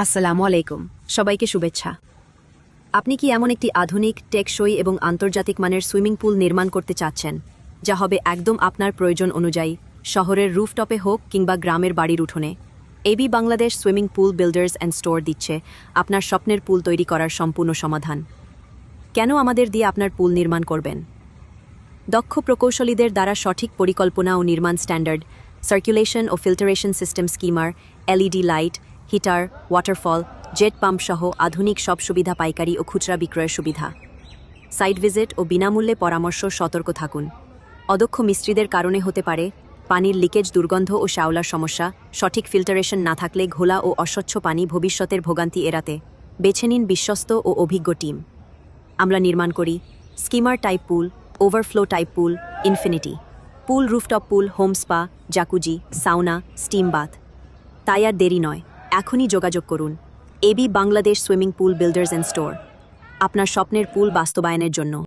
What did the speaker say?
আসসালামু আলাইকুম, সবাইকে শুভেচ্ছা। আপনি কি এমন একটি আধুনিক, টেকসই এবং আন্তর্জাতিক মানের সুইমিং পুল নির্মাণ করতে চাচ্ছেন, যা হবে একদম আপনার প্রয়োজন অনুযায়ী, শহরের রুফটপে হোক কিংবা গ্রামের বাড়ির উঠোনে? AB Bangladesh swimming pool builders and store দিচ্ছে আপনার স্বপ্নের পুল তৈরি করার সম্পূর্ণ সমাধান। কেন আমাদের দিয়ে আপনার পুল নির্মাণ করবেন? দক্ষ প্রকৌশলীদের দ্বারা সঠিক পরিকল্পনা ও নির্মাণ স্ট্যান্ডার্ড, সার্কুলেশন ও filtration system skimmer, LED light, heater, waterfall, jet pump সহ আধুনিক সব সুবিধা, পাইকারি ও খুচরা বিক্রয়ের সুবিধা। সাইট ভিজিট ও বিনামূল্যে পরামর্শ। সতর্ক থাকুন, অদক্ষ মিস্ত্রিদের কারণে হতে পারে পানির লিকেজ, দুর্গন্ধ ও শ্যাওলার সমস্যা। সঠিক ফিল্টারেশন না থাকলে ঘোলা ও অস্বচ্ছ পানি। ভবিষ্যতের ভোগান্তি এড়াতে বেছে নিন বিশ্বস্ত ও অভিজ্ঞ টিম। আমরা নির্মাণ করি skimmer type pool, overflow type pool, infinity pool, rooftop pool, home spa, jacuzzi, sauna, steam bath. তাই আর দেরি নয়, এখনই যোগাযোগ করুন AB Bangladesh swimming pool builders and store, আপনার স্বপ্নের পুল বাস্তবায়নের জন্য।